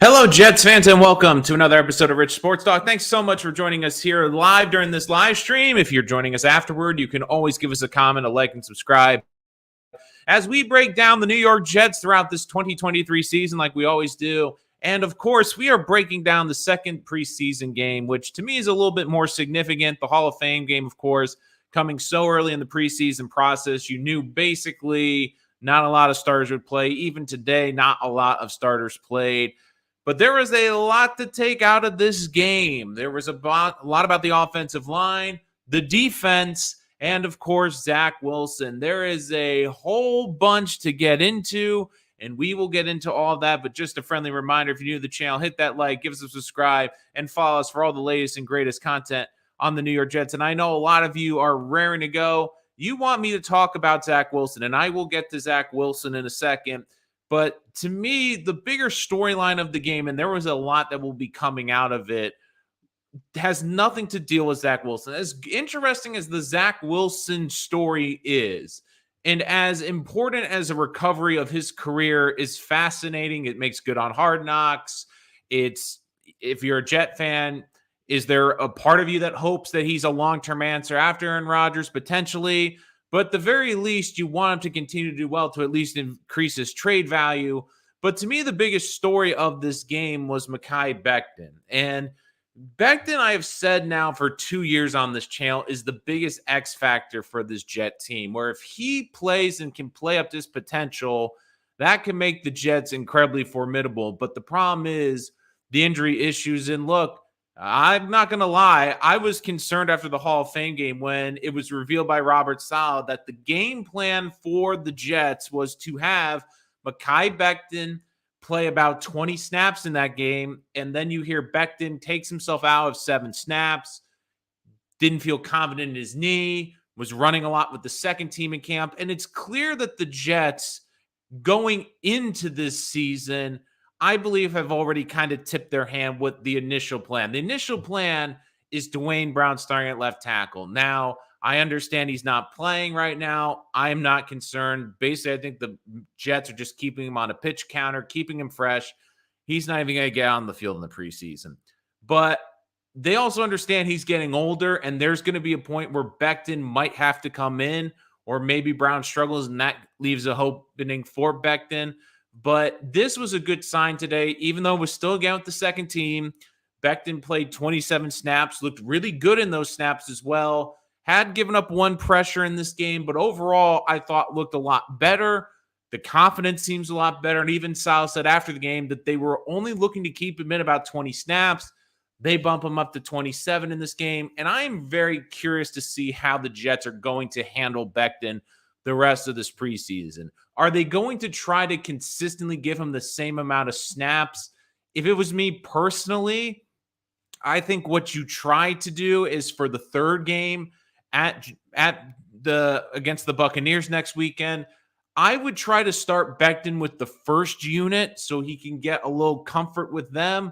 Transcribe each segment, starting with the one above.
Hello, Jets fans, and welcome to another episode of Rich Sports Talk. Thanks so much for joining us here live during this live stream. If you're joining us afterward, you can always give us a comment, a like, and subscribe as we break down the New York Jets throughout this 2023 season like we always do. And, of course, we are breaking down the second preseason game, which to me is a little bit more significant. The Hall of Fame game, of course, coming so early in the preseason process. You knew basically not a lot of starters would play. Even today, not a lot of starters played. But there was a lot to take out of this game. There was a lot about the offensive line, the defense, and, of course, Zach Wilson. There is a whole bunch to get into, and we will get into all of that. But just a friendly reminder, if you're new to the channel, hit that like, give us a subscribe, and follow us for all the latest and greatest content on the New York Jets. And I know a lot of you are raring to go. You want me to talk about Zach Wilson, and I will get to Zach Wilson in a second. But to me, the bigger storyline of the game, and there was a lot that will be coming out of it, has nothing to deal with Zach Wilson. As interesting as the Zach Wilson story is, and as important as a recovery of his career is fascinating, it makes good on Hard Knocks. It's, if you're a Jet fan, is there a part of you that hopes that he's a long-term answer after Aaron Rodgers? Potentially. But at the very least, you want him to continue to do well to at least increase his trade value. But to me, the biggest story of this game was Mekhi Becton. And Becton, I have said now for 2 years on this channel, is the biggest X factor for this Jet team, where if he plays and can play up to his potential, that can make the Jets incredibly formidable. But the problem is the injury issues. And look, I'm not going to lie. I was concerned after the Hall of Fame game when it was revealed by Robert Saleh that the game plan for the Jets was to have Mekhi Becton play about 20 snaps in that game. And then you hear Becton takes himself out of 7 snaps, didn't feel confident in his knee, was running a lot with the second team in camp. And it's clear that the Jets going into this season, I believe, have already kind of tipped their hand with the initial plan. The initial plan is Dwayne Brown starting at left tackle. Now, I understand he's not playing right now. I'm not concerned. Basically, I think the Jets are just keeping him on a pitch counter, keeping him fresh. He's not even going to get on the field in the preseason. But they also understand he's getting older, and there's going to be a point where Becton might have to come in, or maybe Brown struggles, and that leaves a opening for Becton. But this was a good sign today, even though it was still again with the second team. Becton played 27 snaps, looked really good in those snaps as well. Had given up 1 pressure in this game, but overall, I thought looked a lot better. The confidence seems a lot better. And even Sal said after the game that they were only looking to keep him in about 20 snaps. They bump him up to 27 in this game. And I am very curious to see how the Jets are going to handle Becton the rest of this preseason. Are they going to try to consistently give him the same amount of snaps? If it was me personally, I think what you try to do is for the third game against the Buccaneers next weekend, I would try to start Becton with the first unit so he can get a little comfort with them.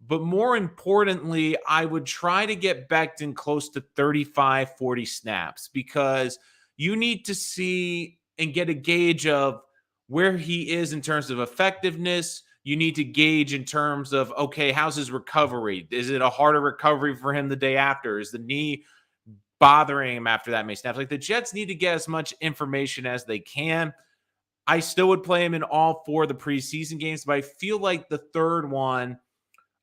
But more importantly, I would try to get Becton close to 35, 40 snaps, because you need to see and get a gauge of where he is in terms of effectiveness. You need to gauge in terms of, okay, how's his recovery? Is it a harder recovery for him the day after? Is the knee bothering him after that many snaps? Like, the Jets need to get as much information as they can. I still would play him in all 4 of the preseason games, but I feel like the third one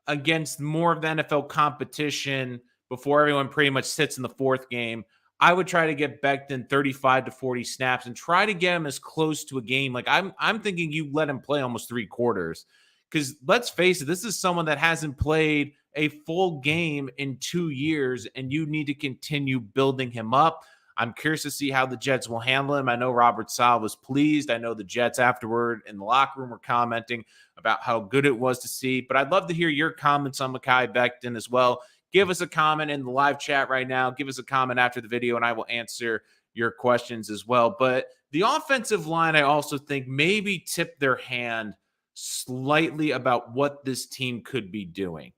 against more of the NFL competition before everyone pretty much sits in the 4th game, I would try to get Becton 35 to 40 snaps and try to get him as close to a game. Like, I'm thinking you let him play almost 3 quarters, because let's face it, this is someone that hasn't played a full game in 2 years, and you need to continue building him up. I'm curious to see how the Jets will handle him. I know Robert Saleh was pleased. I know the Jets afterward in the locker room were commenting about how good it was to see. But I'd love to hear your comments on Mekhi Becton as well. Give us a comment in the live chat right now. Give us a comment after the video, and I will answer your questions as well. But the offensive line, I also think, maybe tipped their hand slightly about what this team could be doing.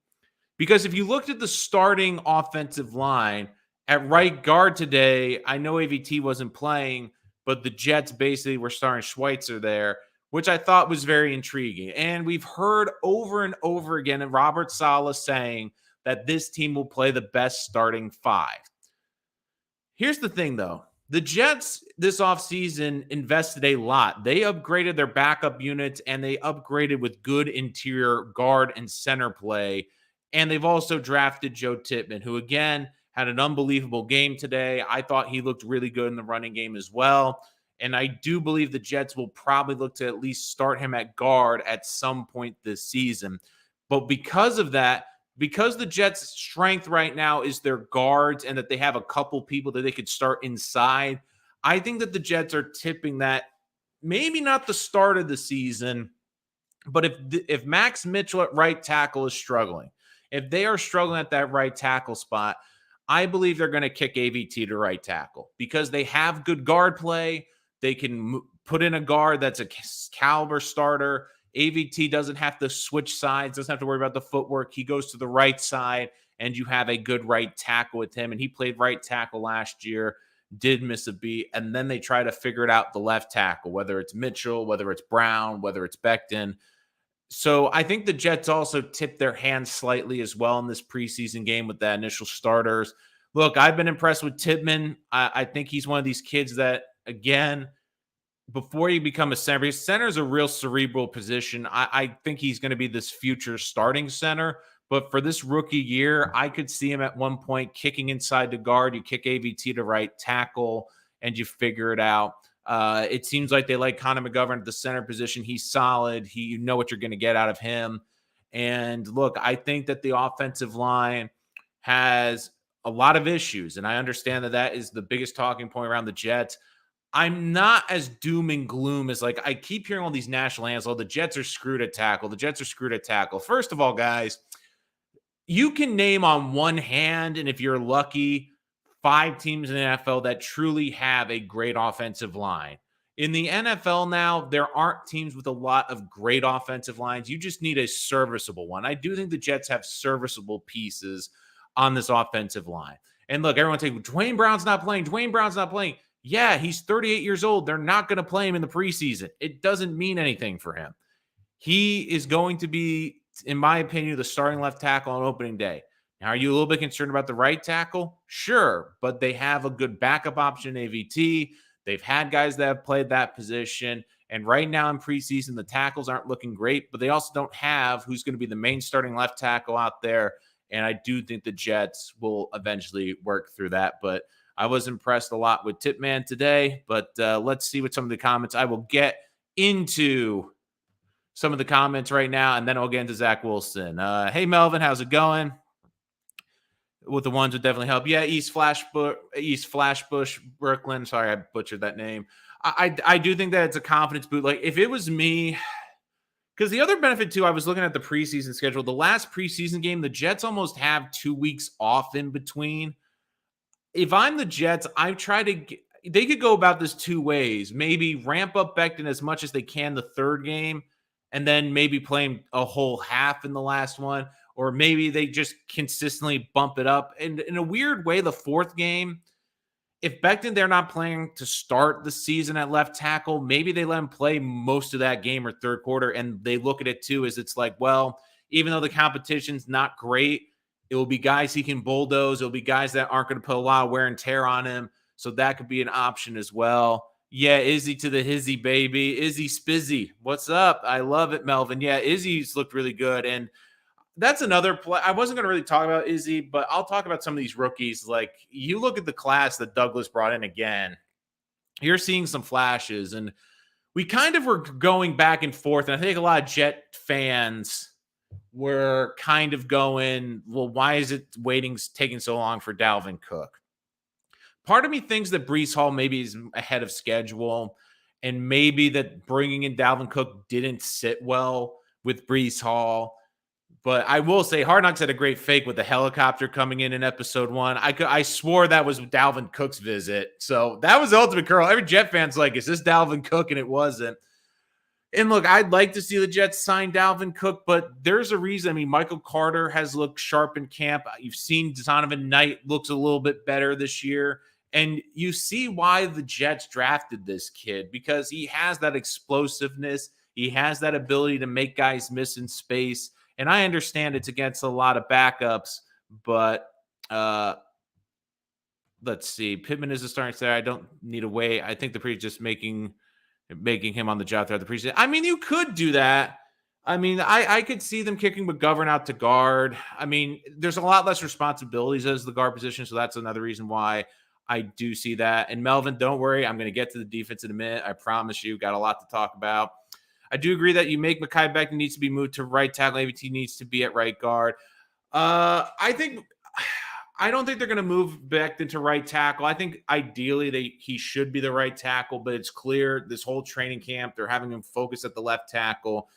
Because if you looked at the starting offensive line, at right guard today, I know AVT wasn't playing, but the Jets basically were starting Schweitzer there. which I thought was very intriguing. And we've heard over and over again and Robert Saleh saying that this team will play the best starting five. Here's the thing, though. The Jets this offseason invested a lot. They upgraded their backup units and they upgraded with good interior guard and center play. And they've also drafted Joe Tippmann, who, again, had an unbelievable game today. I thought he looked really good in the running game as well. And I do believe the Jets will probably look to at least start him at guard at some point this season. But because of that, because the Jets' strength right now is their guards and that they have a couple people that they could start inside, I think that the Jets are tipping that maybe not the start of the season, but if Max Mitchell at right tackle is struggling, if they are struggling at that right tackle spot, I believe they're going to kick AVT to right tackle because they have good guard play. They can put in a guard that's a caliber starter. AVT doesn't have to switch sides, doesn't have to worry about the footwork. He goes to the right side, and you have a good right tackle with him. And he played right tackle last year, did miss a beat. And then they try to figure it out the left tackle, whether it's Mitchell, whether it's Brown, whether it's Becton. So I think the Jets also tipped their hands slightly as well in this preseason game with the initial starters. Look, I've been impressed with Tippmann. I think he's one of these kids that, again, before you become a center, because center is a real cerebral position. I think he's going to be this future starting center. But for this rookie year, I could see him at one point kicking inside the guard. You kick AVT to right tackle, and you figure it out. It seems like they like Connor McGovern at the center position. He's solid. You know what you're going to get out of him. And look, I think that the offensive line has a lot of issues, and I understand that that is the biggest talking point around the Jets. I'm not as doom and gloom as I keep hearing all these national anthems. Oh, the Jets are screwed at tackle. The Jets are screwed at tackle. First of all, guys, you can name on one hand, and if you're lucky, 5 teams in the NFL that truly have a great offensive line. In the NFL now, there aren't teams with a lot of great offensive lines. You just need a serviceable one. I do think the Jets have serviceable pieces on this offensive line. And look, everyone's saying, Dwayne Brown's not playing. Dwayne Brown's not playing. Yeah, he's 38 years old. They're not going to play him in the preseason. It doesn't mean anything for him. He is going to be, in my opinion, the starting left tackle on opening day. Now, are you a little bit concerned about the right tackle? Sure, but they have a good backup option, AVT. They've had guys that have played that position. And right now in preseason, the tackles aren't looking great, but they also don't have who's going to be the main starting left tackle out there. And I do think the Jets will eventually work through that. But I was impressed a lot with Tippmann today, but let's see what some of the comments. I will get into some of the comments right now, and then I'll get into Zach Wilson. Hey, Melvin, how's it going? With the ones would definitely help. Yeah, East Flashbush, Brooklyn. Sorry, I butchered that name. I do think that it's a confidence boot. Like, if it was me, because the other benefit, too, I was looking at the preseason schedule. The last preseason game, the Jets almost have 2 weeks off in between. If I'm the Jets, I try to they could go about this 2 ways. Maybe ramp up Becton as much as they can the third game, and then maybe play him a whole half in the last one. Or maybe they just consistently bump it up. And in a weird way, the fourth game, if Becton, they're not playing to start the season at left tackle, maybe they let him play most of that game or third quarter. And they look at it too as it's like, well, even though the competition's not great, it will be guys he can bulldoze. It'll be guys that aren't going to put a lot of wear and tear on him. So that could be an option as well. Yeah, Izzy to the hizzy, baby. Izzy Spizzy. What's up? I love it, Melvin. Yeah, Izzy's looked really good. And that's another play. I wasn't going to really talk about Izzy, but I'll talk about some of these rookies. Like, you look at the class that Douglas brought in again. You're seeing some flashes. And we kind of were going back and forth. And I think a lot of Jet fans were kind of going, well, why is it taking so long for Dalvin Cook? Part of me thinks that Breece Hall maybe is ahead of schedule, and maybe that bringing in Dalvin Cook didn't sit well with Breece Hall. But I will say Hard Knocks had a great fake with the helicopter coming in episode 1. I swore that was Dalvin Cook's visit. So that was the ultimate curl. Every Jet fan's like, is this Dalvin Cook? And it wasn't. And look, I'd like to see the Jets sign Dalvin Cook, but there's a reason. I mean, Michael Carter has looked sharp in camp. You've seen Donovan Knight looks a little bit better this year. And you see why the Jets drafted this kid, because he has that explosiveness. He has that ability to make guys miss in space. And I understand it's against a lot of backups, but let's see. Pittman is a starting center. I don't need a way. I think the pre just making him on the job throughout the preseason. I mean, you could do that. I mean, I could see them kicking McGovern out to guard. I mean, there's a lot less responsibilities as the guard position, so that's another reason why I do see that. And Melvin, don't worry, I'm going to get to the defense in a minute. I promise you, got a lot to talk about. I do agree that you make Mekhi Becton needs to be moved to right tackle. AVT needs to be at right guard. I don't think they're going to move Becton to right tackle. I think ideally he should be the right tackle, but it's clear this whole training camp they're having him focus at the left tackle.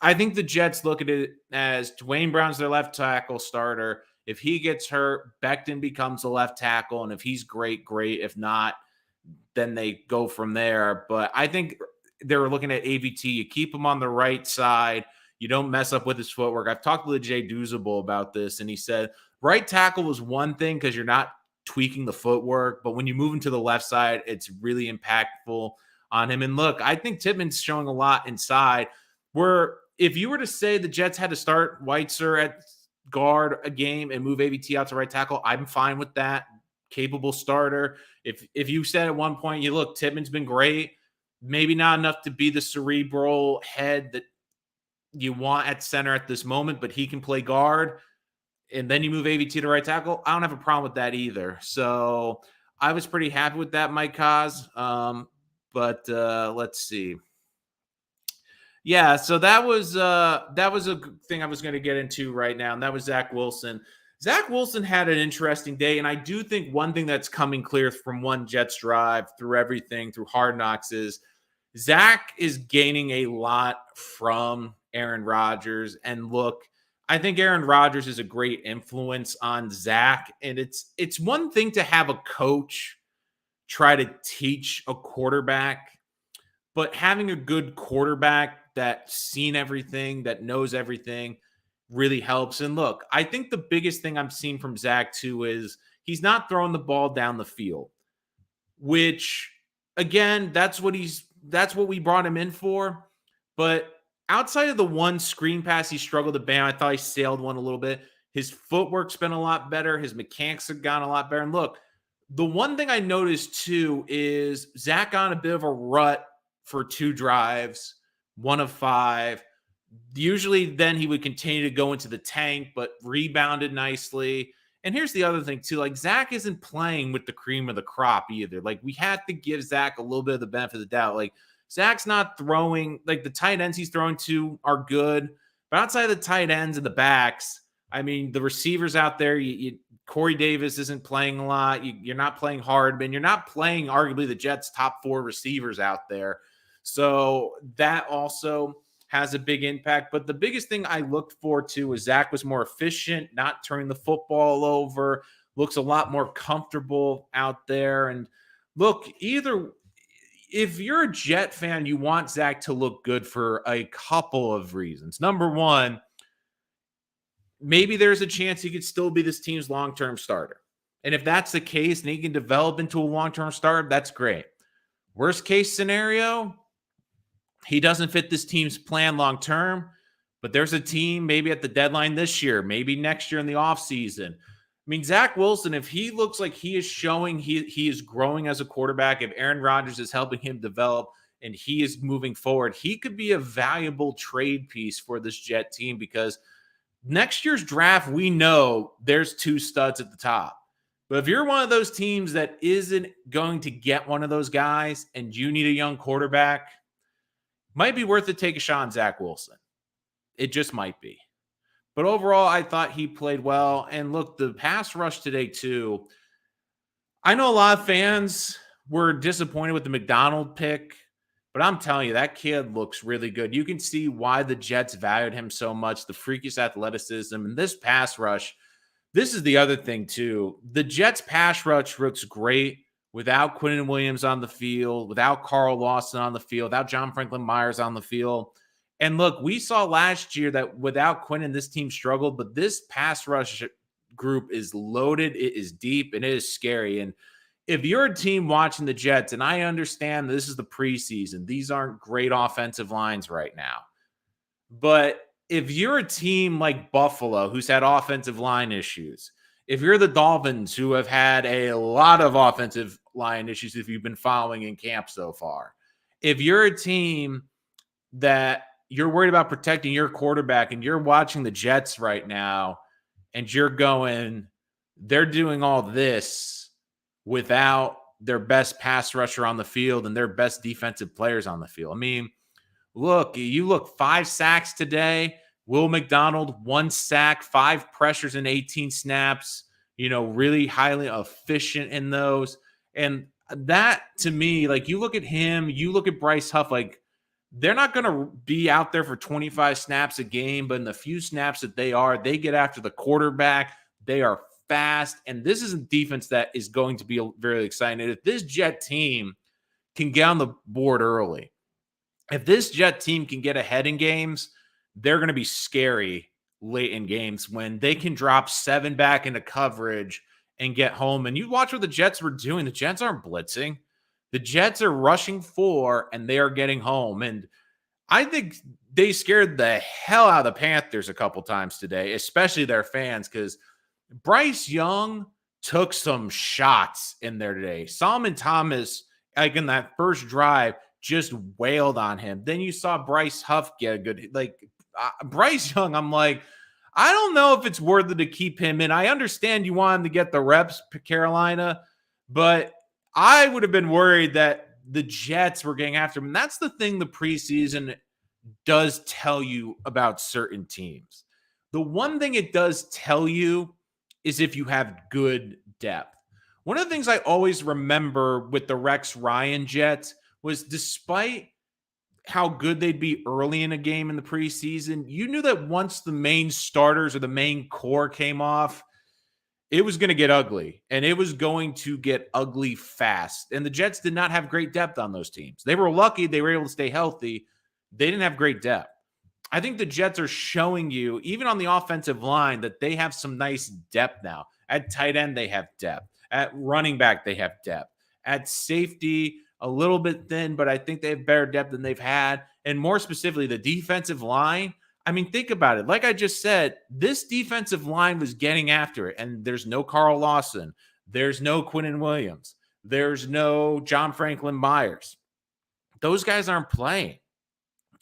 I think the Jets look at it as Dwayne Brown's their left tackle starter. If he gets hurt, Becton becomes the left tackle, and if he's great, great. If not, then they go from there. But I think they're looking at AVT. You keep him on the right side. You don't mess up with his footwork. I've talked to Jay Douzable about this, and he said right tackle was one thing because you're not tweaking the footwork, but when you move him to the left side, it's really impactful on him. And look, I think Tippmann's showing a lot inside where if you were to say the Jets had to start Weitzer at guard a game and move AVT out to right tackle, I'm fine with that. Capable starter. If you said at one point, you look, Tippmann's been great, maybe not enough to be the cerebral head that you want at center at this moment, but he can play guard, and then you move AVT to right tackle, I don't have a problem with that either. So I was pretty happy with that, Mike Kaz. But let's see. Yeah, so that was a thing I was going to get into right now, and that was Zach Wilson. Zach Wilson had an interesting day, and I do think one thing that's coming clear from one Jets drive through everything, through Hard Knocks, is Zach is gaining a lot from Aaron Rodgers. And look, I think Aaron Rodgers is a great influence on Zach, and it's one thing to have a coach try to teach a quarterback, but having a good quarterback that's seen everything, that knows everything, really helps. And look, I think the biggest thing I'm seeing from Zach too is he's not throwing the ball down the field, which again, that's what we brought him in for. But outside of the one screen pass he struggled to ban, I thought he sailed one a little bit. His footwork's been a lot better. His mechanics have gone a lot better. And look, the one thing I noticed too is Zach got in a bit of a rut for 2 drives, 1 of 5. Usually then he would continue to go into the tank, but rebounded nicely. And here's the other thing too, like Zach isn't playing with the cream of the crop either. Like we have to give Zach a little bit of the benefit of the doubt. Like Zach's not throwing, like the tight ends he's throwing to are good, but outside of the tight ends and the backs, I mean, the receivers out there, Corey Davis isn't playing a lot. You're not playing Hardman. You're not playing arguably the Jets' top 4 receivers out there. So that also has a big impact. But the biggest thing I looked forward to was Zach was more efficient, not turning the football over, looks a lot more comfortable out there. And look, if you're a Jet fan, you want Zach to look good for a couple of reasons. Number one, maybe there's a chance he could still be this team's long-term starter. And if that's the case and he can develop into a long-term starter, that's great. Worst case scenario, he doesn't fit this team's plan long-term, but there's a team maybe at the deadline this year, maybe next year in the offseason. I mean, Zach Wilson, if he looks like he is showing he is growing as a quarterback, if Aaron Rodgers is helping him develop and he is moving forward, he could be a valuable trade piece for this Jet team because next year's draft, we know there's 2 studs at the top. But if you're one of those teams that isn't going to get one of those guys and you need a young quarterback, might be worth it to take a shot on Zach Wilson. It just might be. But overall, I thought he played well. And look, the pass rush today too. I know a lot of fans were disappointed with the McDonald pick, but I'm telling you, that kid looks really good. You can see why the Jets valued him so much, the freakish athleticism, and this pass rush. This is the other thing too. The Jets pass rush looks great without Quinnen Williams on the field, without Carl Lawson on the field, without John Franklin Myers on the field. And look, we saw last year that without Quinnen, this team struggled, but this pass rush group is loaded, it is deep, and it is scary. And if you're a team watching the Jets, and I understand this is the preseason, these aren't great offensive lines right now. But if you're a team like Buffalo, who's had offensive line issues, if you're the Dolphins, who have had a lot of offensive line issues, if you've been following in camp so far, if you're a team that you're worried about protecting your quarterback and you're watching the Jets right now and you're going, they're doing all this without their best pass rusher on the field and their best defensive players on the field. I mean, look, 5 sacks today. Will McDonald, 1 sack, 5 pressures in 18 snaps, really highly efficient in those. And that, to me, like, you look at him, you look at Bryce Huff, like, they're not going to be out there for 25 snaps a game, but in the few snaps that they get after the quarterback. They are fast, and this is a defense that is going to be very exciting. And if this Jet team can get on the board early, if this Jet team can get ahead in games, they're going to be scary late in games when they can drop 7 back into coverage and get home. And you watch what the Jets were doing. The Jets aren't blitzing. The Jets are rushing 4, and they are getting home. And I think they scared the hell out of the Panthers a couple times today, especially their fans, because Bryce Young took some shots in there today. Solomon Thomas, like in that first drive, just wailed on him. Then you saw Bryce Huff get a good, Bryce Young, I'm like, I don't know if it's worth it to keep him in. I understand you want him to get the reps, Carolina, but I would have been worried that the Jets were getting after him. And that's the thing the preseason does tell you about certain teams. The one thing it does tell you is if you have good depth. One of the things I always remember with the Rex Ryan Jets was, despite how good they'd be early in a game in the preseason, you knew that once the main starters or the main core came off, it was going to get ugly, and it was going to get ugly fast. And the Jets did not have great depth on those teams. They were lucky they were able to stay healthy. They didn't have great depth. I think the Jets are showing you, even on the offensive line, that they have some nice depth now. At tight end, they have depth. At running back, they have depth. At safety, a little bit thin, but I think they have better depth than they've had. And more specifically, the defensive line. I mean, think about it. Like I just said, this defensive line was getting after it. And there's no Carl Lawson. There's no Quinnen Williams. There's no John Franklin Myers. Those guys aren't playing.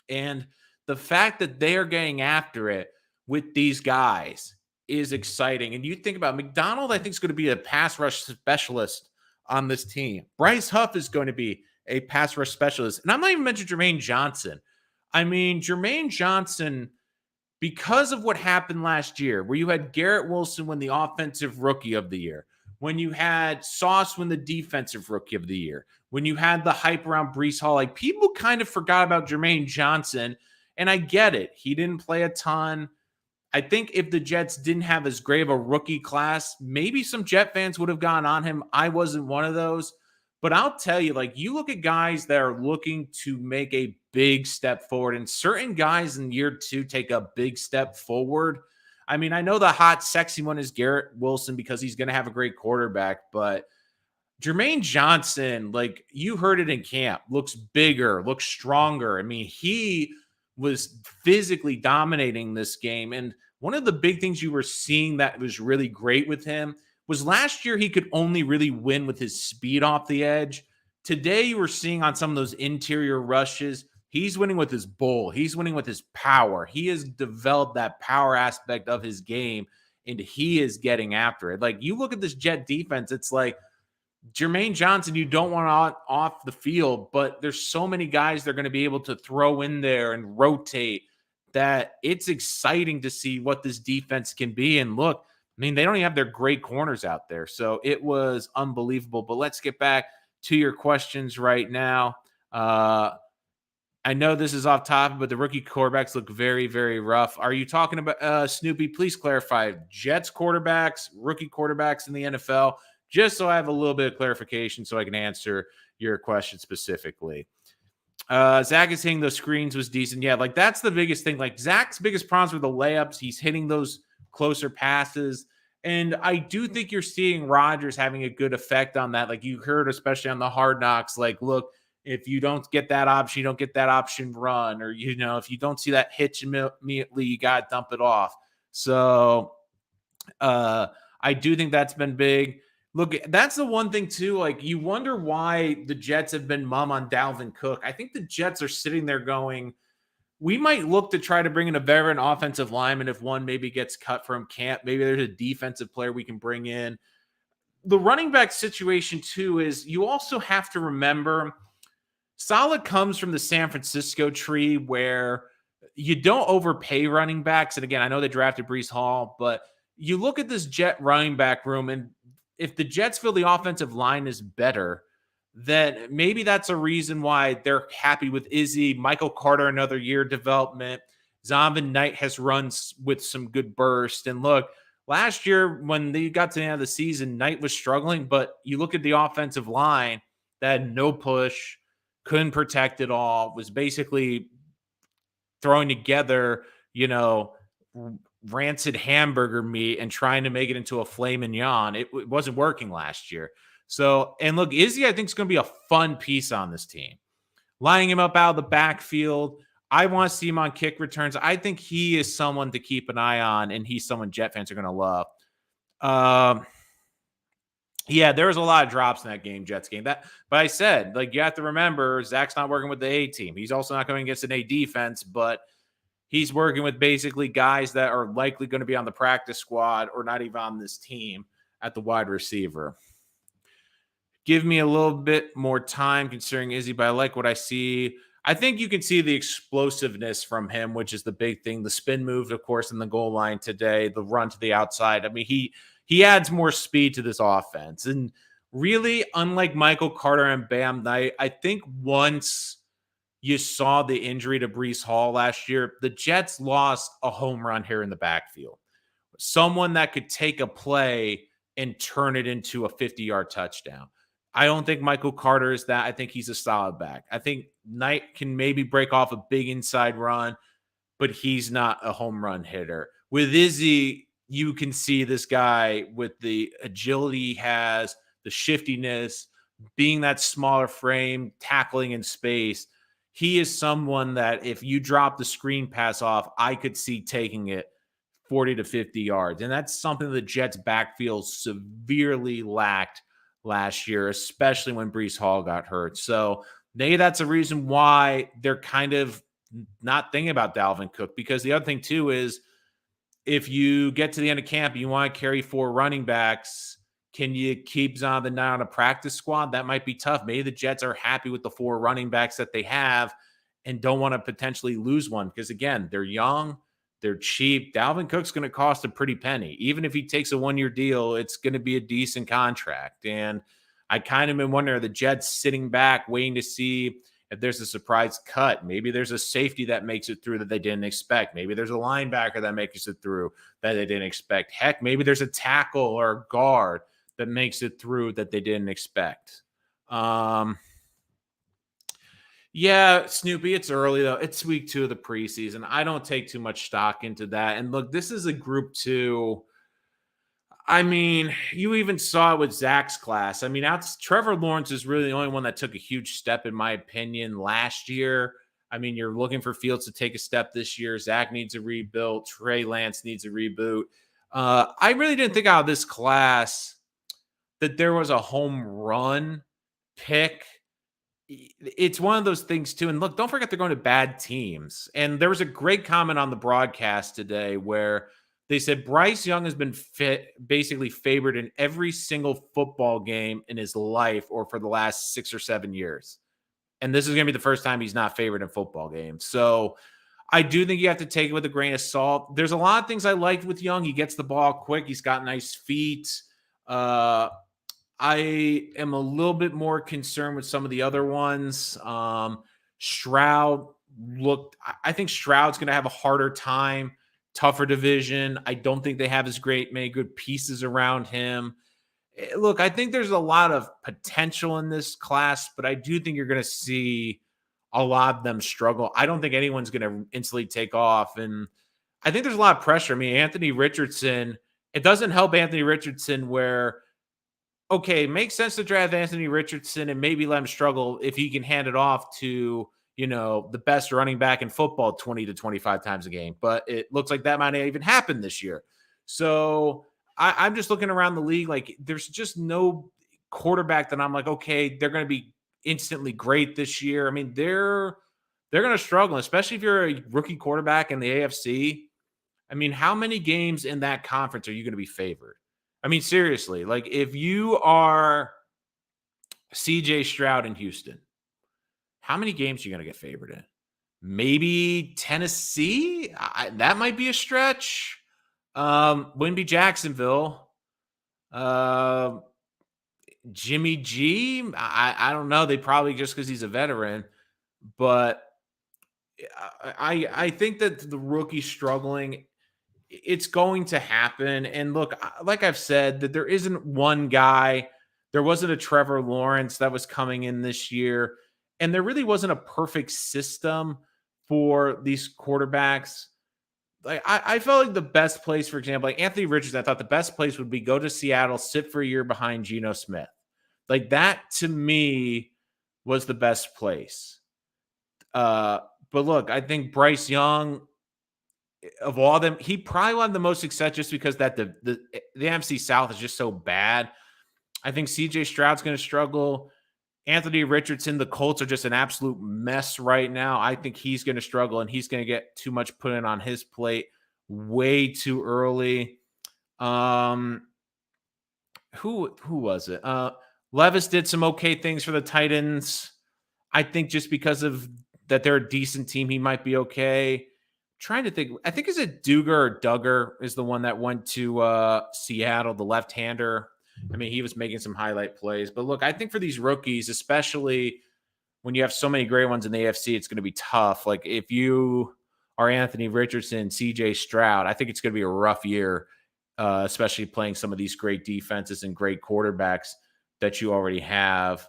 And the fact that they are getting after it with these guys is exciting. And you think about McDonald, I think, is going to be a pass rush specialist on this team. Bryce Huff is going to be a pass rush specialist. And I'm not even mentioning Jermaine Johnson. I mean, Jermaine Johnson, because of what happened last year, where you had Garrett Wilson win the offensive rookie of the year, when you had Sauce win the defensive rookie of the year, when you had the hype around Breece Hall, like, people kind of forgot about Jermaine Johnson. And I get it. He didn't play a ton. I think if the Jets didn't have as great of a rookie class, maybe some Jet fans would have gone on him. I wasn't one of those. But I'll tell you, like, you look at guys that are looking to make a big step forward, and certain guys in year 2 take a big step forward. I mean, I know the hot, sexy one is Garrett Wilson because he's going to have a great quarterback, but Jermaine Johnson, like, you heard it in camp, looks bigger, looks stronger. I mean, he was physically dominating this game. And one of the big things you were seeing that was really great with him was last year he could only really win with his speed off the edge. Today you were seeing on some of those interior rushes, he's winning with his bull. He's winning with his power. He has developed that power aspect of his game, and he is getting after it. Like, you look at this Jet defense, it's like, Jermaine Johnson, you don't want off the field, but there's so many guys they're going to be able to throw in there and rotate that it's exciting to see what this defense can be. And look, I mean, they don't even have their great corners out there. So it was unbelievable. But let's get back to your questions right now. I know this is off topic, but the rookie quarterbacks look very, very rough. Are you talking about, Snoopy, please clarify, Jets quarterbacks, rookie quarterbacks in the NFL? Just so I have a little bit of clarification so I can answer your question specifically. Zach is hitting those screens was decent. Yeah, like, that's the biggest thing. Like, Zach's biggest problems were the layups. He's hitting those closer passes. And I do think you're seeing Rodgers having a good effect on that. Like you heard, especially on the Hard Knocks, like, look, if you don't get that option, you don't get that option run, or, if you don't see that hitch immediately, you got to dump it off. So I do think that's been big. Look, that's the one thing too. Like you wonder why the Jets have been mum on Dalvin Cook. I think the Jets are sitting there going, we might look to try to bring in a veteran offensive lineman if one maybe gets cut from camp. Maybe there's a defensive player we can bring in. The running back situation too is you also have to remember Saleh comes from the San Francisco tree where you don't overpay running backs. And again, I know they drafted Breece Hall, but you look at this Jet running back room, and if the Jets feel the offensive line is better, then maybe that's a reason why they're happy with Izzy. Michael Carter, another year development. Zombin Knight has run with some good burst. And look, last year when they got to the end of the season, Knight was struggling, but you look at the offensive line that had no push, couldn't protect it all, was basically throwing together, rancid hamburger meat and trying to make it into a filet mignon. It wasn't working last year. So, and look, Izzy, I think, is going to be a fun piece on this team. Lining him up out of the backfield. I want to see him on kick returns. I think he is someone to keep an eye on, and he's someone Jet fans are going to love. Yeah, there was a lot of drops in that game, Jets game. But I said, like, you have to remember, Zach's not working with the A team. He's also not going against an A defense, but he's working with basically guys that are likely going to be on the practice squad or not even on this team at the wide receiver. Give me a little bit more time considering Izzy, but I like what I see. I think you can see the explosiveness from him, which is the big thing. The spin move, of course, in the goal line today, the run to the outside. I mean, he adds more speed to this offense. And really, unlike Michael Carter and Bam Knight, I think once you saw the injury to Breece Hall last year, the Jets lost a home run here in the backfield. Someone that could take a play and turn it into a 50-yard touchdown. I don't think Michael Carter is that. I think he's a solid back. I think Knight can maybe break off a big inside run, but he's not a home run hitter. With Izzy, you can see this guy with the agility he has, the shiftiness, being that smaller frame, tackling in space. He is someone that if you drop the screen pass off, I could see taking it 40 to 50 yards. And that's something the Jets backfield severely lacked last year, especially when Breece Hall got hurt. So maybe that's a reason why they're kind of not thinking about Dalvin Cook, because the other thing too is if you get to the end of camp, you want to carry 4 running backs. Can you keep Zombin Knight on a practice squad? That might be tough. Maybe the Jets are happy with the 4 running backs that they have and don't want to potentially lose one because, again, they're young, they're cheap. Dalvin Cook's going to cost a pretty penny. Even if he takes a 1-year deal, it's going to be a decent contract. And I kind of been wondering, are the Jets sitting back waiting to see if there's a surprise cut? Maybe there's a safety that makes it through that they didn't expect. Maybe there's a linebacker that makes it through that they didn't expect. Heck, maybe there's a tackle or a guard that makes it through that they didn't expect. Yeah, Snoopy, it's early though. It's week 2 of the preseason. I don't take too much stock into that. And look, this is a group 2. I mean, you even saw it with Zach's class. I mean, Trevor Lawrence is really the only one that took a huge step, in my opinion, last year. I mean, you're looking for Fields to take a step this year. Zach needs a rebuild. Trey Lance needs a reboot. I really didn't think out of this class that there was a home run pick. It's one of those things too. And look, don't forget they're going to bad teams. And there was a great comment on the broadcast today where they said Bryce Young has been basically favored in every single football game in his life or for the last 6 or 7 years. And this is going to be the first time he's not favored in football games. So I do think you have to take it with a grain of salt. There's a lot of things I liked with Young. He gets the ball quick. He's got nice feet. I am a little bit more concerned with some of the other ones. Stroud I think Stroud's going to have a harder time, tougher division. I don't think they have as many good pieces around him. Look, I think there's a lot of potential in this class, but I do think you're going to see a lot of them struggle. I don't think anyone's going to instantly take off. And I think there's a lot of pressure. I mean, Anthony Richardson it doesn't help Anthony Richardson where, okay, it makes sense to draft Anthony Richardson and maybe let him struggle if he can hand it off to, the best running back in football 20 to 25 times a game. But it looks like that might not even happen this year. So I'm just looking around the league. Like, there's just no quarterback that I'm like, okay, they're going to be instantly great this year. I mean, they're going to struggle, especially if you're a rookie quarterback in the AFC. I mean, how many games in that conference are you going to be favored? I mean, seriously, like if you are CJ Stroud in Houston, how many games are you going to get favored in? Maybe Tennessee? That might be a stretch. Wouldn't be Jacksonville. Jimmy G? I don't know. They probably just because he's a veteran. But I think that the rookie struggling, it's going to happen. And look, like I've said, that there isn't one guy. There wasn't a Trevor Lawrence that was coming in this year. And there really wasn't a perfect system for these quarterbacks. Like I felt like the best place, for example, like Anthony Richardson, I thought the best place would be go to Seattle, sit for a year behind Geno Smith. Like that to me was the best place. But look, I think Bryce Young, of all of them, he probably will have the most success just because that the NFC South is just so bad. I think CJ Stroud's going to struggle. Anthony Richardson, the Colts are just an absolute mess right now. I think he's going to struggle and he's going to get too much put in on his plate way too early. Who was it? Levis did some okay things for the Titans. I think just because of that they're a decent team, he might be okay. Trying to think. I think is it Duger or Duggar is the one that went to Seattle, the left-hander. I mean, he was making some highlight plays. But look, I think for these rookies, especially when you have so many great ones in the AFC, it's going to be tough. Like if you are Anthony Richardson, CJ Stroud, I think it's going to be a rough year, especially playing some of these great defenses and great quarterbacks that you already have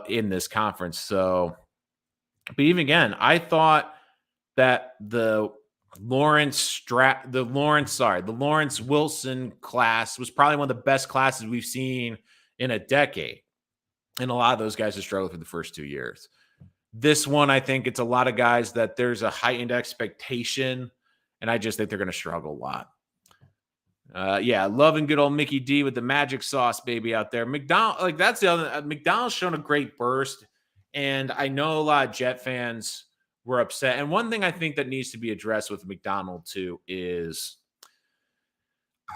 in this conference. So, but even again, I thought that the Lawrence Wilson class was probably one of the best classes we've seen in a decade. And a lot of those guys have struggled for the first 2 years. This one, I think it's a lot of guys that there's a heightened expectation, and I just think they're going to struggle a lot. Loving good old Mickey D with the magic sauce, baby, out there. McDonald, like that's the other. McDonald's shown a great burst, and I know a lot of Jet fans were upset. And one thing I think that needs to be addressed with McDonald too is,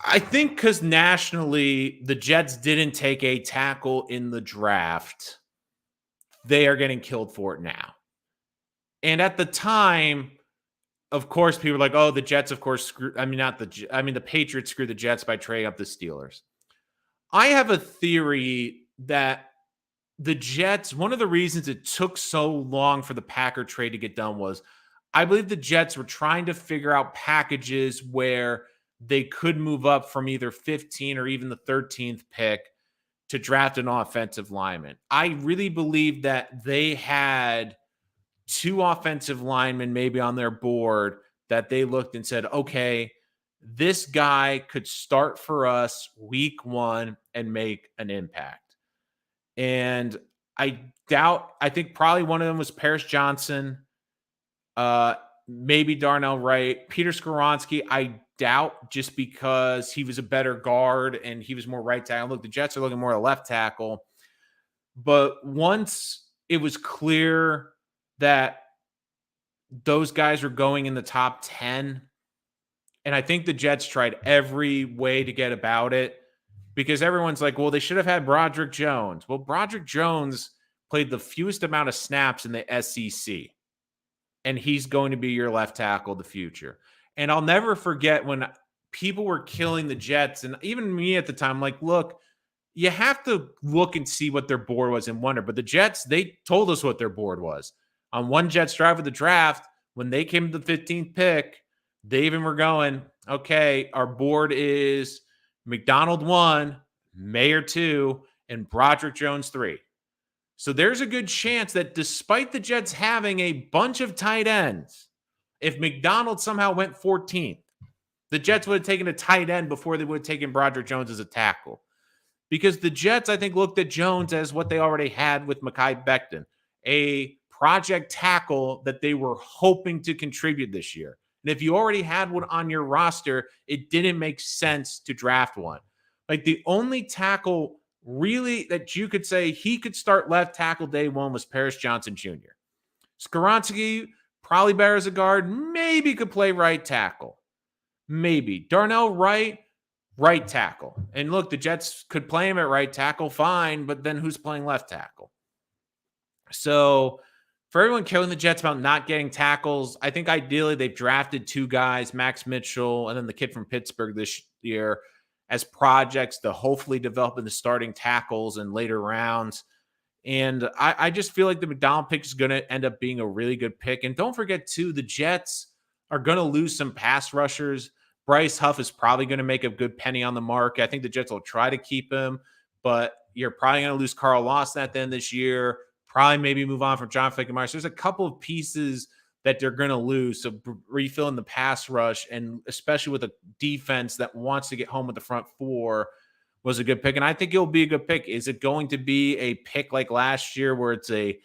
I think because nationally the Jets didn't take a tackle in the draft, they are getting killed for it now. And at the time, of course, people were like, "Oh, the Jets, of course, the Patriots screwed the Jets by trading up the Steelers." I have a theory that the Jets, one of the reasons it took so long for the Packer trade to get done was I believe the Jets were trying to figure out packages where they could move up from either 15 or even the 13th pick to draft an offensive lineman. I really believe that they had 2 offensive linemen maybe on their board that they looked and said, okay, this guy could start for us week 1 and make an impact. And I think probably one of them was Paris Johnson, maybe Darnell Wright. Peter Skoronski, I doubt, just because he was a better guard and he was more right tackle. Look, the Jets are looking more at left tackle. But once it was clear that those guys were going in the top 10, and I think the Jets tried every way to get about it, because everyone's like, well, they should have had Broderick Jones. Well, Broderick Jones played the fewest amount of snaps in the SEC, and he's going to be your left tackle of the future. And I'll never forget when people were killing the Jets, and even me at the time, like, look, you have to look and see what their board was and wonder. But the Jets, they told us what their board was. On one Jets drive of the draft, when they came to the 15th pick, they even were going, okay, our board is McDonald 1, Mayer 2, and Broderick Jones 3. So there's a good chance that despite the Jets having a bunch of tight ends, if McDonald somehow went 14th, The Jets would have taken a tight end before they would have taken Broderick Jones as a tackle. Because the Jets, I think, looked at Jones as what they already had with Mekhi Becton, a project tackle that they were hoping to contribute this year. And if you already had one on your roster, it didn't make sense to draft one. Like the only tackle really that you could say he could start left tackle day one was Paris Johnson Jr. Skoronski, probably better as a guard, maybe could play right tackle. Maybe. Darnell Wright, right tackle. And look, the Jets could play him at right tackle, fine, but then who's playing left tackle? So for everyone killing the Jets about not getting tackles, I think ideally they've drafted two guys, Max Mitchell and then the kid from Pittsburgh this year, as projects to hopefully develop into starting tackles in later rounds. And I just feel like the McDonald pick is going to end up being a really good pick. And don't forget, too, the Jets are going to lose some pass rushers. Bryce Huff is probably going to make a good penny on the market. I think the Jets will try to keep him, but you're probably going to lose Carl Lawson at the end this year. Probably maybe move on from John Fickenmeyer. So there's a couple of pieces that they're going to lose. So refilling the pass rush, and especially with a defense that wants to get home with the front four, was a good pick. And I think it'll be a good pick. Is it going to be a pick like last year where it's a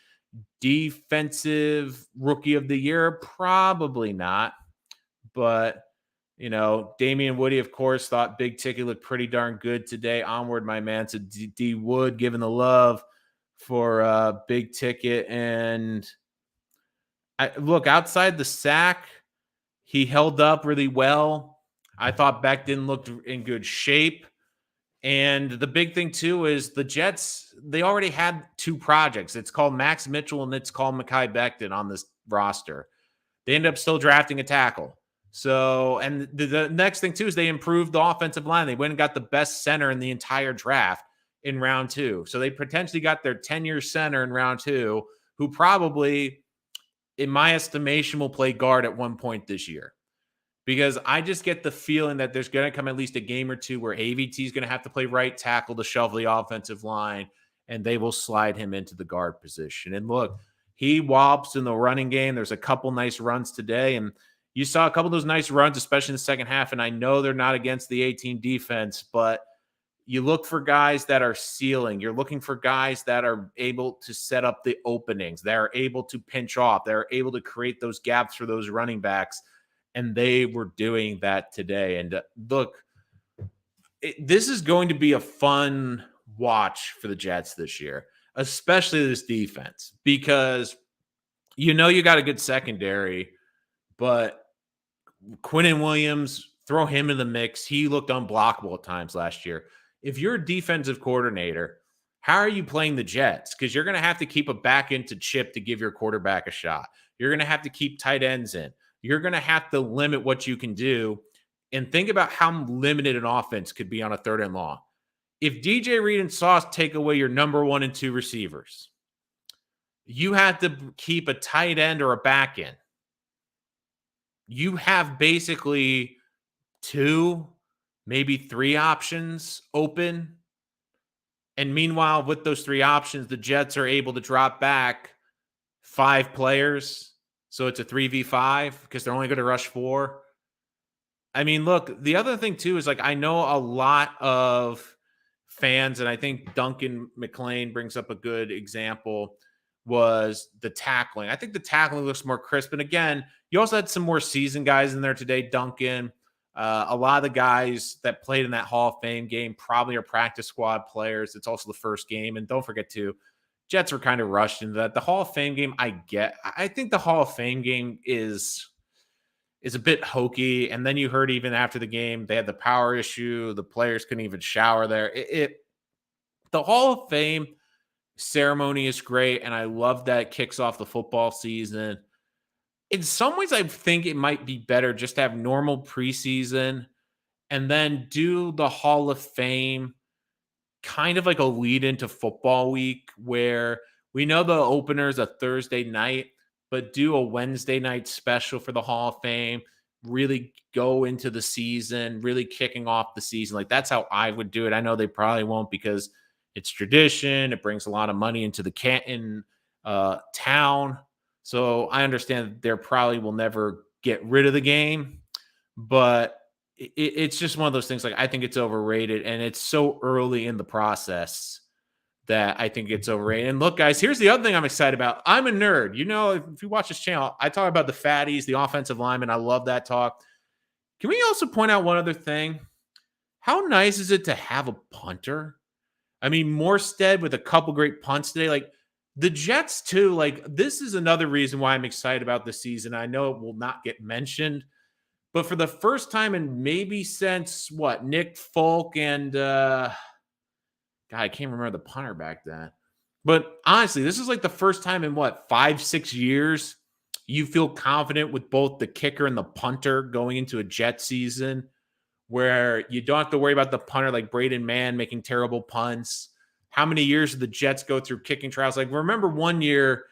defensive rookie of the year? Probably not. But, you know, Damian Woody, of course, thought Big Ticket looked pretty darn good today. Onward, my man. So D Wood giving the love for Big Ticket. And look, outside the sack, he held up really well. I thought Becton looked in good shape. And the big thing, too, is the Jets, they already had two projects. It's called Max Mitchell and it's called Mekhi Becton on this roster. They end up still drafting a tackle. So, and the next thing, too, is they improved the offensive line. They went and got the best center in the entire draft in round 2. So they potentially got their 10-year center in round 2, who probably, in my estimation, will play guard at one point this year. Because I just get the feeling that there's going to come at least a game or two where AVT is going to have to play right tackle to shuffle the offensive line, and they will slide him into the guard position. And look, he whops in the running game. There's a couple nice runs today, and you saw a couple of those nice runs, especially in the second half, and I know they're not against the 18 defense, but you look for guys that are sealing. You're looking for guys that are able to set up the openings. That are able to pinch off. They're able to create those gaps for those running backs. And they were doing that today. And look, this is going to be a fun watch for the Jets this year, especially this defense, because you know you got a good secondary, but Quinnen Williams, throw him in the mix. He looked unblockable at times last year. If you're a defensive coordinator, how are you playing the Jets? Because you're going to have to keep a back into chip to give your quarterback a shot. You're going to have to keep tight ends in. You're going to have to limit what you can do, and think about how limited an offense could be on a 3rd and long. If DJ Reed and Sauce take away your number 1 and 2 receivers, you have to keep a tight end or a back end. You have basically 2, maybe 3 options open. And meanwhile, with those 3 options, the Jets are able to drop back 5 players. So it's a 3v5 because they're only going to rush 4. I mean, look, the other thing, too, is like I know a lot of fans, and I think Duncan McLean brings up a good example, was the tackling. I think the tackling looks more crisp. And again, you also had some more seasoned guys in there today, Duncan. A lot of the guys that played in that Hall of Fame game probably are practice squad players. It's also the first game. And don't forget, too, Jets were kind of rushed into that. The Hall of Fame game, I think the Hall of Fame game is a bit hokey. And then you heard even after the game, they had the power issue. The players couldn't even shower there. The Hall of Fame ceremony is great, and I love that it kicks off the football season. In some ways, I think it might be better just to have normal preseason and then do the Hall of Fame kind of like a lead into football week, where we know the opener is a Thursday night, but do a Wednesday night special for the Hall of Fame, really go into the season, really kicking off the season. Like, that's how I would do it. I know they probably won't because it's tradition. It brings a lot of money into the Canton town. So I understand they probably will never get rid of the game, but it's just one of those things. Like, I think it's overrated, and it's so early in the process that I think it's overrated. And look, guys, here's the other thing I'm excited about. I'm a nerd. You know, if you watch this channel, I talk about the fatties, the offensive linemen. I love that talk. Can we also point out one other thing? How nice is it to have a punter? I mean, Morstead with a couple great punts today. Like, the Jets, too. Like, this is another reason why I'm excited about the season. I know it will not get mentioned, but for the first time in maybe since what, Nick Folk and God, I can't remember the punter back then. But honestly, this is like the first time in what, 5-6 years you feel confident with both the kicker and the punter going into a Jet season, where you don't have to worry about the punter like Braden Mann making terrible punts. How many years did the Jets go through kicking trials? Like, remember one year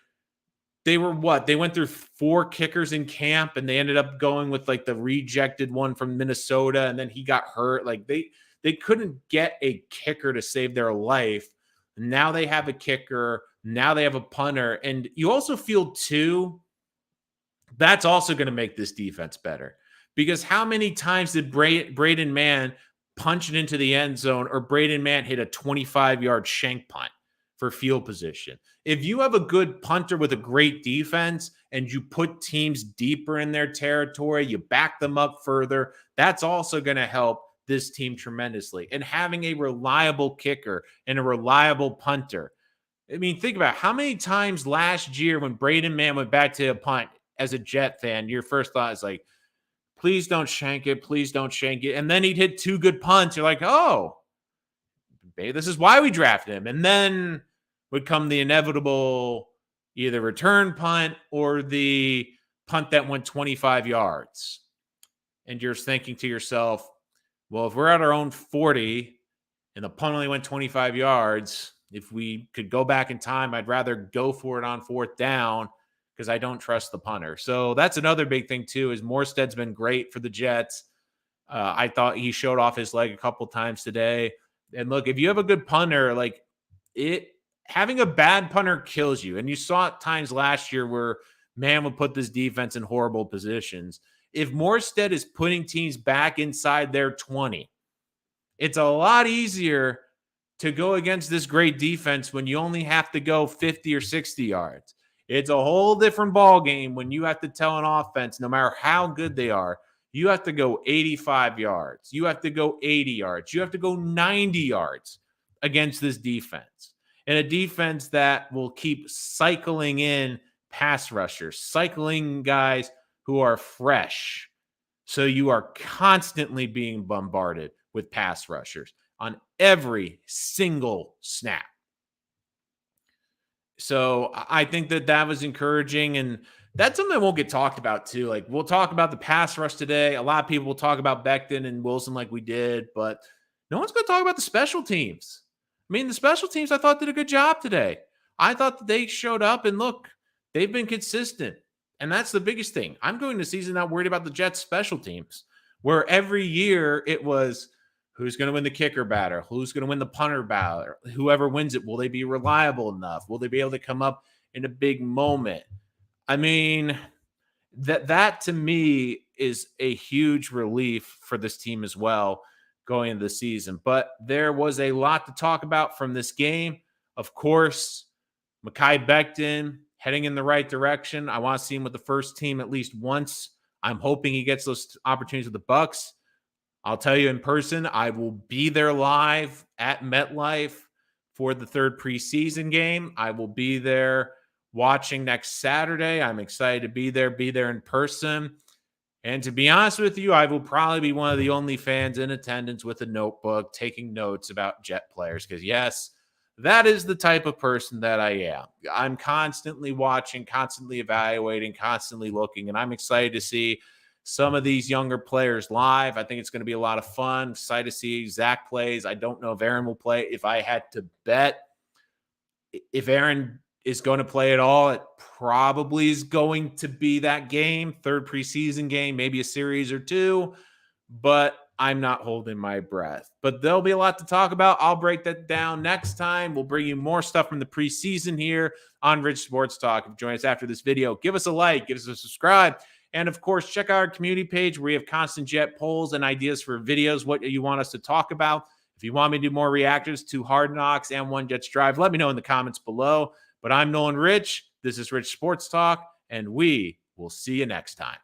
they were what? They went through 4 kickers in camp, and they ended up going with like the rejected one from Minnesota, and then he got hurt. Like, they couldn't get a kicker to save their life. Now they have a kicker. Now they have a punter. And you also feel too, that's also going to make this defense better. Because how many times did Braden Mann punch it into the end zone, or Braden Mann hit a 25-yard shank punt for field position? If you have a good punter with a great defense and you put teams deeper in their territory, you back them up further, that's also going to help this team tremendously. And having a reliable kicker and a reliable punter. I mean, think about how many times last year when Braden Mann went back to a punt, as a Jet fan, your first thought is like, please don't shank it. Please don't shank it. And then he'd hit 2 good punts. You're like, oh, this is why we drafted him. And then would come the inevitable either return punt or the punt that went 25 yards. And you're thinking to yourself, well, if we're at our own 40 and the punt only went 25 yards, if we could go back in time, I'd rather go for it on 4th down, because I don't trust the punter. So that's another big thing too, is Morstead's been great for the Jets. I thought he showed off his leg a couple times today. And look, if you have a good punter, like, having a bad punter kills you. And you saw it times last year where man would put this defense in horrible positions. If Morstead is putting teams back inside their 20, it's a lot easier to go against this great defense when you only have to go 50 or 60 yards. It's a whole different ball game when you have to tell an offense, no matter how good they are, you have to go 85 yards. You have to go 80 yards. You have to go 90 yards against this defense. And a defense that will keep cycling in pass rushers, cycling guys who are fresh. So you are constantly being bombarded with pass rushers on every single snap. So I think that was encouraging, and that's something that won't get talked about too. Like, we'll talk about the pass rush today. A lot of people will talk about Becton and Wilson like we did, but no one's going to talk about the special teams. I mean, the special teams I thought did a good job today. I thought that they showed up, and look, they've been consistent, and that's the biggest thing. I'm going to season not worried about the Jets special teams, where every year it was, who's going to win the kicker battle? Who's going to win the punter battle? Whoever wins it, will they be reliable enough? Will they be able to come up in a big moment? I mean, that to me is a huge relief for this team as well going into the season. But there was a lot to talk about from this game. Of course, Mekhi Becton heading in the right direction. I want to see him with the first team at least once. I'm hoping he gets those opportunities with the Bucks. I'll tell you in person, I will be there live at MetLife for the 3rd preseason game. I will be there watching next Saturday. I'm excited to be there in person. And to be honest with you, I will probably be one of the only fans in attendance with a notebook taking notes about Jet players, because yes, that is the type of person that I am. I'm constantly watching, constantly evaluating, constantly looking, and I'm excited to see some of these younger players live. I think it's going to be a lot of fun. Excited to see Zach plays. I don't know if Aaron will play. If I had to bet, if Aaron is going to play at all, it probably is going to be that game, 3rd preseason game, maybe a series or 2, but I'm not holding my breath. But there'll be a lot to talk about. I'll break that down next time. We'll bring you more stuff from the preseason here on Rich Sports Talk. If you join us after this video, give us a like, give us a subscribe, And of course, check out our community page where we have constant Jet polls and ideas for videos, what you want us to talk about. If you want me to do more reactors to Hard Knocks and One Jets Drive, let me know in the comments below. But I'm Nolan Rich. This is Rich Sports Talk, and we will see you next time.